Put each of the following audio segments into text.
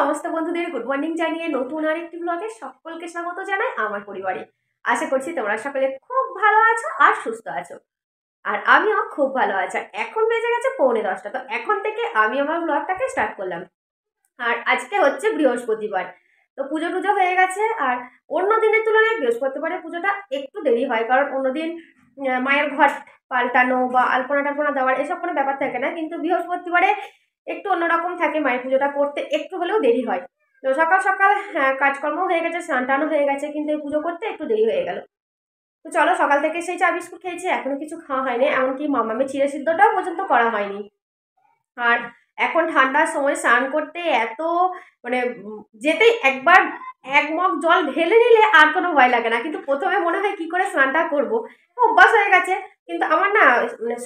সমস্ত বন্ধুদের good morning জানিয়ে নতুন আরেকটি ব্লগে সকলকে স্বাগত জানাই আমার পরিবারে। আশা করছি তোমরা সকলে খুব ভালো আছো আর সুস্থ আছো, আর আমিও খুব ভালো আছি। এখন বেজে গেছে 9:45, তো এখন থেকে আমি আমার ব্লগটাকে স্টার্ট করলাম। আর আজকে হচ্ছে বৃহস্পতিবার, তো পুজো টুজো হয়ে গেছে। আর অন্য দিনের তুলনায় বৃহস্পতিবারে পুজোটা একটু দেরি হয়, কারণ অন্যদিন মায়ের ঘট পাল্টানো বা আলপনা টালপনা দেওয়ার এসব কোনো ব্যাপার থাকে না, কিন্তু বৃহস্পতিবারে একটু অন্যরকম থাকে, মায়ের পুজোটা করতে একটু হলেও দেরি হয়। তো সকাল সকাল কাজকর্ম হয়ে গেছে, স্নান টানও হয়ে গেছে, কিন্তু এই পুজো করতে একটু দেরি হয়ে গেল। তো চলো, সকাল থেকে সেই চা বিস্কুট খেয়েছি, এখনো কিছু খাওয়া হয়নি, এমনকি মামামের চিড়ে সিদ্ধটাও পর্যন্ত করা হয়নি। আর এখন ঠান্ডার সময় স্নান করতে এত মানে যেতেই একবার এক মগ জল ঢেলে নিলে আর কোনো ভয় লাগে না, কিন্তু প্রথমে মনে হয় কি করে স্নানটা করবো, অভ্যাস হয়ে গেছে। কিন্তু আমার না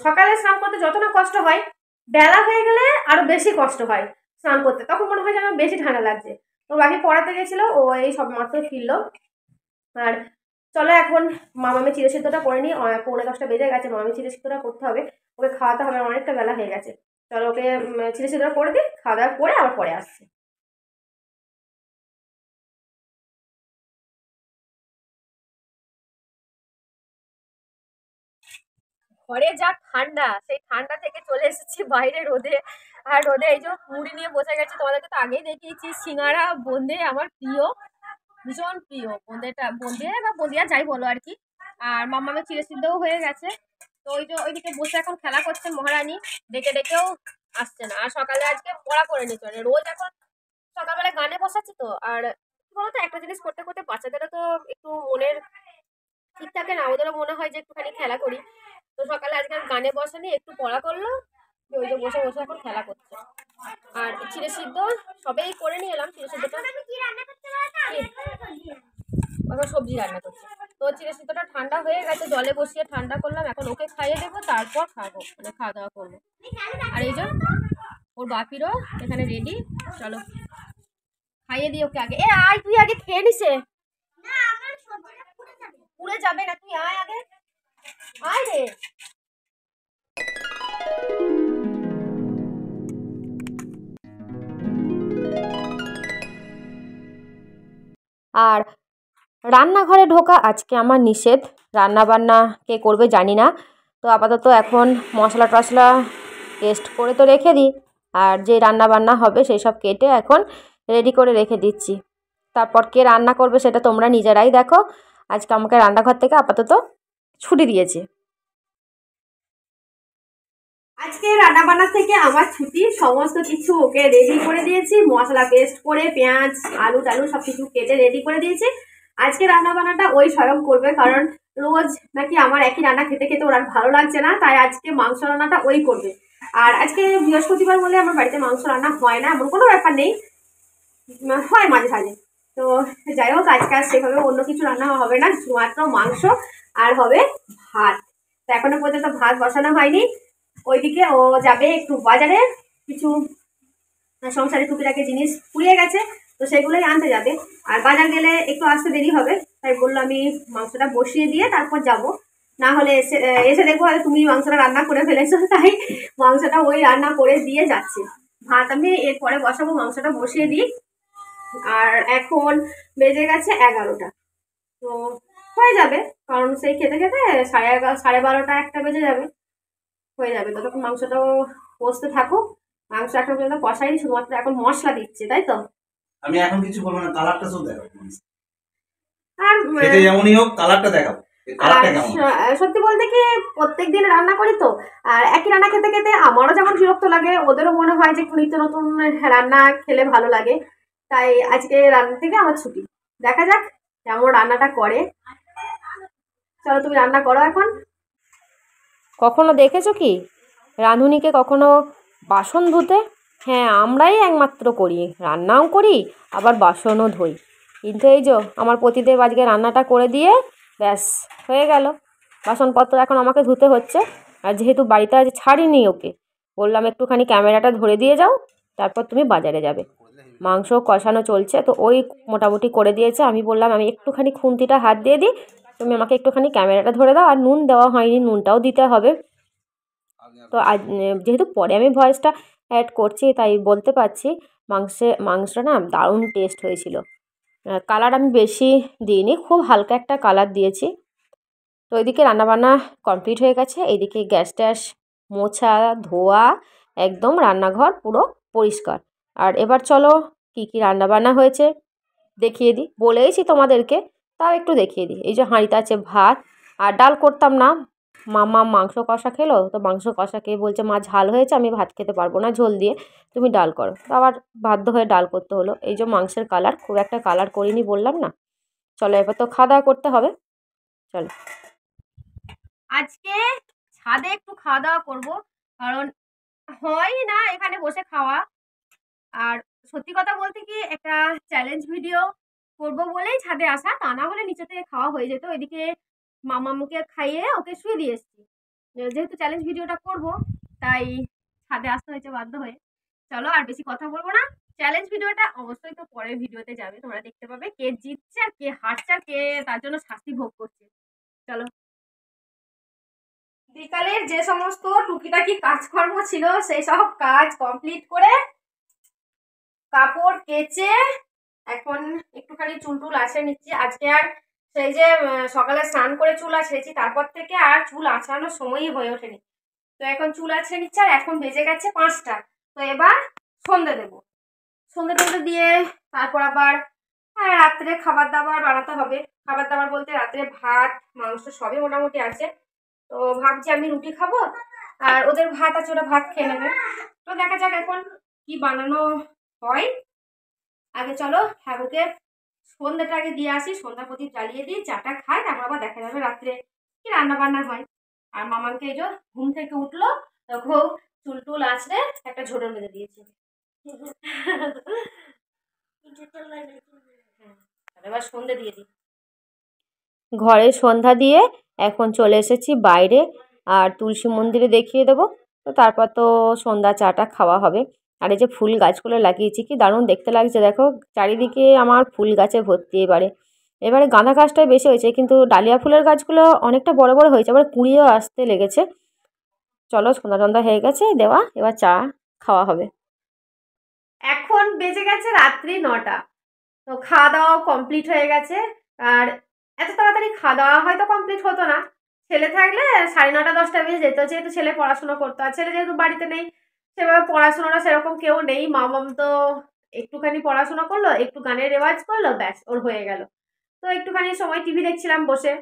সকালে স্নান করতে যত না কষ্ট হয়, বেলা হয়ে গেলে আরো বেশি কষ্ট হয় স্নান করতে, তখন মনে হয় যেন বেশি ঠান্ডা লাগছে। তো বাকি পড়াতে গেছিল, ও এই সব মাত্র ফিরলো। আর চলো এখন মামামের চিড়ে সিদ্ধটা করে নিই, 9:45 বেজে গেছে, মামামের চিড়ে সিদ্ধটা করতে হবে, ওকে খাওয়াতে হবে, অনেকটা বেলা হয়ে গেছে। চলো ওকে চিড়ে সিদ্ধটা করে দিই, খাওয়া দাওয়া করে আবার পরে আসছি। ঘরে যা ঠান্ডা, সেই ঠান্ডা থেকে চলে এসেছি বাইরে রোদে। আর রোদে এই যে মুড়ি নিয়ে বসে গেছি, তোমাদেরকে তো আগেই দেখিয়েছি। সিঙ্গারা বোঁদে আমার প্রিয়, ভীষণ প্রিয় বোঁদেটা, বোঁদে বা বদিয়া যাই বলো আর কি। আর মামামের চিড়ে সিদ্ধও হয়ে গেছে। তো ওই যে ওইদিকে বসে এখন খেলা করছে মহারানী, ডেকে ডেকেও আসছে না। আর সকালে আজকে পড়া করে নিচ্ছে, মানে রোজ এখন সকালবেলা গানে বসাচ্ছি। তো আর কি বলতো, একটা জিনিস করতে করতে বাচ্চাদেরও তো একটু মনের ঠিক থাকে না, ওদেরও মনে হয় যে একটুখানি খেলা করি। তো সকালে আজকে গানে বসানি, একটু পড়া করলো, ওই যে বসে বসে এখন খেলা করছে। আর চিড়ে সিদ্ধ সবেই করে নিয়ে এলাম, চিড়ে সিদ্ধটা এখন সবজি রান্না করছে। তো চিড়ে সিদ্ধটা ঠান্ডা হয়ে গেছে, জলে বসিয়ে ঠান্ডা করলাম, এখন ওকে খাইয়ে দেবো, তারপর খাবো, মানে খাওয়া দাওয়া করবো। আর এই যে ওর বাপিরও এখানে রেডি, চলো খাইয়ে দিই ওকে আগে। এ আয়, তুই আগে খেয়ে নিসে, পুড়ে যাবে না, তুই আয় আগে, আয় রে। আর রান্নাঘরে ঢোকা আজকে আমার নিষেধ, রান্না বান্না কে করবে জানি না। তো আপাতত এখন মশলা টশলা পেস্ট করে তো রেখে দিই, আর যে রান্না বান্না হবে সেই সব কেটে এখন রেডি করে রেখে দিচ্ছি। তারপর কে রান্না করবে সেটা তোমরা নিজেরাই দেখো। আজকে আমাকে রান্নাঘর থেকে আপাতত ছুটি দিয়েছে। আজকে রান্না বান্না থেকে আমার ছুটি, সমস্ত কিছু ওকে রেডি করে দিয়েছি, মশলা পেস্ট করে পেঁয়াজ আলু টালু সব কিছু কেটে রেডি করে দিয়েছি। আজকে রান্না বান্নাটা ওই স্বয়ং করবে, কারণ রোজ নাকি আমার একই রান্না খেতে খেতে ওর আর ভালো লাগছে না, তাই আজকে মাংস রান্নাটা ওই করবে। আর আজকে বৃহস্পতিবার বলে আমার বাড়িতে মাংস রান্না হয় না, এমন কোনো ব্যাপার নেই, হয় মাঝে সাঝে। তো যাই হোক, আজকে আর সেভাবে অন্য কিছু রান্না হবে না, শুধুমাত্র মাংস আর হবে ভাত। তো এখনো পর্যন্ত ভাত বসানো হয়নি। ওইদিকে ও যাবে একটু বাজারে, কিছু সংসারে টুকিটাকি জিনিস ফুরিয়ে গেছে, তো সেগুলোই আনতে যাবে। আর বাজার গেলে একটু আসতে দেরি হবে, তাই বললো আমি মাংসটা বসিয়ে দিয়ে তারপর যাব, না হলে এসে এসে দেখবো হয়তো তুমি মাংসটা রান্না করে ফেলেছো, তাই মাংসটা ওই রান্না করে দিয়ে যাচ্ছে। ভাত আমি এরপরে বসাবো, মাংসটা বসিয়ে দিই। আর এখন বেজে গেছে 11টা, তো হয়ে যাবে, কারণ সেই খেতে খেতে 11:30 12:30 1টা বেজে যাবে, হয়ে যাবে। ততক্ষণ মাংসটাও কষতে থাকুক। মাংস এখন পর্যন্ত কষাইনি, শুধুমাত্র এখন মশলা দিচ্ছে, তাই তো। আমি এখন কিছু বলবো না, কালারটা শুধু দেখাবো, আর এটা যেমনই হোক কালারটা দেখাবো। সত্যি বলতে কি, প্রত্যেকদিন রান্না করি তো, আর একই রান্না খেতে খেতে আমারও যেমন বিরক্ত লাগে, ওদেরও মনে হয় যে একটু নিত্য নতুন রান্না খেলে ভালো লাগে। তাই আজকে রান্না থেকে আমার ছুটি, দেখা যাক কেমন রান্নাটা করে। চলো তুমি রান্না করো এখন। কখনো দেখেছো কি রাঁধুনিকে কখনো বাসন ধুতে? হ্যাঁ, আমরাই একমাত্র করি, রান্নাও করি আবার বাসনও ধুই। কিন্তু এই যে আমার পতিদেব আজকে রান্নাটা করে দিয়ে ব্যাস হয়ে গেল, বাসনপত্র এখন আমাকে ধুতে হচ্ছে। আর যেহেতু বাড়িতে আজ ছাড়িনি ওকে, বললাম একটুখানি ক্যামেরাটা ধরে দিয়ে যাও, তারপর তুমি বাজারে যাবে। মাংস কষানো চলছে, তো ওই মোটামুটি করে দিয়েছে। আমি বললাম আমি একটুখানি খুন্তিটা হাত দিয়ে দিই, তুমি আমাকে একটুখানি ক্যামেরাটা ধরে দাও। আর নুন দেওয়া হয়নি, নুনটাও দিতে হবে। তো আজ যেহেতু পরে আমি ভয়েসটা অ্যাড করছি তাই বলতে পারছি, মাংসটা না দারুণ টেস্ট হয়েছিল। কালার আমি বেশি দিইনি, খুব হালকা একটা কালার দিয়েছি। তো এদিকে রান্নাবান্না কমপ্লিট হয়ে গেছে, এইদিকে গ্যাস ট্যাস মোছা ধোয়া, একদম রান্নাঘর পুরো পরিষ্কার। আর এবার চলো কি কি রান্নাবান্না হয়েছে দেখিয়ে দিই। বলেইছি তোমাদেরকে, তাও একটু দেখিয়ে দিই। এই যে হাঁড়িতে আছে ভাত, আর ডাল করতাম না, মামা মাংস কষা খেলো, তো মাংস কষা খেয়ে বলছে মা ঝাল হয়েছে, আমি ভাত খেতে পারবো না ঝোল দিয়ে, তুমি ডাল করো। তো আবার বাধ্য হয়ে ডাল করতে হলো। এই যে মাংসের কালার, খুব একটা কালার করিনি বললাম না। চলো এবার তো খাওয়া দাওয়া করতে হবে, চলো। আজকে ছাদে একটু খাওয়া দাওয়া করবো, কারণ হয় না এখানে বসে খাওয়া। আর সত্যি কথা বলতে কি, একটা চ্যালেঞ্জ ভিডিও করবো বলেই ছাদে আসা, তা না হলে নিচে থেকে খাওয়া হয়ে যেত। এদিকে মামামুকে খাইয়ে ওকে শুয়ে দিয়ে এসেছি। যেহেতু চ্যালেঞ্জ ভিডিওটা করব, তাই ছাদে আসতে হয়েছে বাধ্য হয়ে। চলো আর বেশি কথা বলবো না, চ্যালেঞ্জ ভিডিওটা অবশ্যই তো পরের ভিডিওতে যাবে, তোমরা দেখতে পাবে কে জিতছে আর কে হারছে আর কে তার জন্য শাস্তি ভোগ করছে। চলো। বিকালের যে সমস্ত টুকিটাকি কাজকর্ম ছিল সেই সব কাজ কমপ্লিট করে কাপড় কেচে এখন একটুখানি চুল টুল আঁচড়ে নিচ্ছি। আজকে আর সেই যে সকালে স্নান করে চুল আঁচড়েছি, তারপর থেকে আর চুল আঁচড়ানোর সময়ই হয়ে ওঠেনি। তো এখন চুল আঁচড়ে নিচ্ছে, আর এখন বেজে গেছে 5টা। তো এবার সন্ধে দেবো, সন্ধে টন্ধে দিয়ে তারপর আবার রাত্রে খাবার দাবার বানাতে হবে। খাবার দাবার বলতে রাত্রে ভাত মাংস সবই মোটামুটি আছে। তো ভাবছি আমি রুটি খাবো, আর ওদের ভাত আছে, ওরা ভাত খেয়ে নেবে। তো দেখা যাক এখন কি বানানো হয়। আগে চলো ঠাকুরকে সন্ধ্যাটা আগে দিয়ে আসি, সন্ধ্যা প্রদীপ জ্বালিয়ে দিই, চাটা খাই, তারপর আবার দেখা যাবে রাত্রে কি রান্না বান্না হয়। আর মামাকে এই যে ঘুম থেকে উঠলো, তখন চুল টুল আঁচড়ে একটা ঝোড়ো মেরে দিয়েছে। এবার সন্ধ্যে দিয়ে দিই। ঘরে সন্ধ্যা দিয়ে এখন চলে এসেছি বাইরে, আর তুলসী মন্দিরে দেখিয়ে দেবো। তো তারপর তো সন্ধ্যা চাটা খাওয়া হবে। আর এই যে ফুল গাছগুলো লাগিয়েছি, কি দারুণ দেখতে লাগছে দেখো, চারিদিকে আমার ফুল গাছে ভর্তি। এবারে গাঁদা গাছটাই বেশি হয়েছে, কিন্তু ডালিয়া ফুলের গাছগুলো অনেকটা বড় বড় হয়েছে, আবার কুঁড়িয়েও আসতে লেগেছে। চলো সন্ধ্যা টন্ধা হয়ে গেছে দেওয়া, এবার চা খাওয়া হবে। এখন বেজে গেছে রাত্রি 9টা। তো খাওয়া দাওয়াও কমপ্লিট হয়ে গেছে। আর এত তাড়াতাড়ি খাওয়া দাওয়া হয়তো কমপ্লিট হতো না, ছেলে থাকলে 9:30 10টা বেজে যেত, যেহেতু ছেলে পড়াশোনা করতো। আর ছেলে যেহেতু বাড়িতে নেই, সেভাবে পড়াশোনাটা সেরকম কেউ নেই। মামাম তো একটুখানি পড়াশোনা করলো, একটু গানের রেওয়াজ করলো, ব্যাস ওর হয়ে গেল। তো একটুখানি সময় টিভি দেখছিলাম বসে,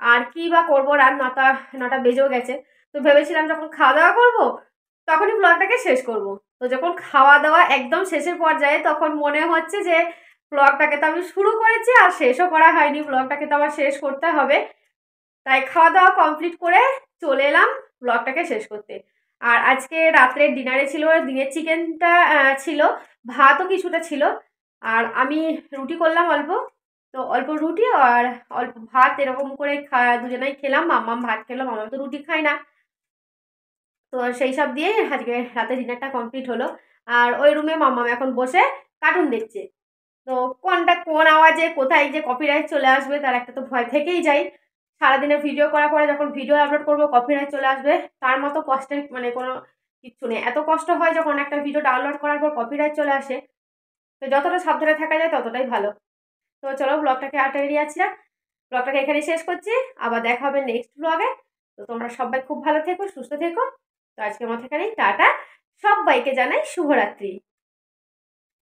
আর কি বা করবো, রাত 9টা বেজেও গেছে। তো ভেবেছিলাম যখন খাওয়া দাওয়া করবো তখনই ব্লগটাকে শেষ করব। তো যখন খাওয়া দাওয়া একদম শেষের পর্যায়ে, তখন মনে হচ্ছে যে ব্লগটাকে তো আমি শুরু করেছি আর শেষও করা হয়নি, ব্লগটাকে তো আবার শেষ করতে হবে। তাই খাওয়া দাওয়া কমপ্লিট করে চলে এলাম ব্লগটাকে শেষ করতে। আর আজকে রাত্রের ডিনারে ছিল দিনের চিকেনটা ছিল, ভাতও কিছুটা ছিল, আর আমি রুটি করলাম অল্প। তো অল্প রুটি আর অল্প ভাত এরকম করে দুজনেই খেলাম। মাম্মাম ভাত খেলো, মাম্মাম তো রুটি খায় না। তো সেই সব দিয়েই আজকে রাতে ডিনারটা কমপ্লিট হলো। আর ওই রুমে মাম্মাম এখন বসে কার্টুন দেখছে। তো কোনটা কোন আওয়াজে কোথায় যে কপিরাইট চলে আসবে তার একটা তো ভয় থেকেই যায়। সারাদিনের ভিডিও করার পরে যখন ভিডিও আপলোড করবো কপিরাইট চলে আসবে, তার মতো কষ্টের মানে কোনো কিচ্ছু নেই। এত কষ্ট হয় যখন একটা ভিডিও ডাউনলোড করার পর কপিরাইট চলে আসে। তো যতটা সাবধানে থাকা যায় ততটাই ভালো। তো চলো ব্লগটাকে আর টেনে নিয়ে যাচ্ছি না, ব্লগটাকে এখানেই শেষ করছি। আবার দেখা হবে নেক্সট ব্লগে। তো তোমরা সবাই খুব ভালো থেকো, সুস্থ থেকো। তো আজকের মতো এখানেই টাটা, সবাইকে জানাই শুভরাত্রি।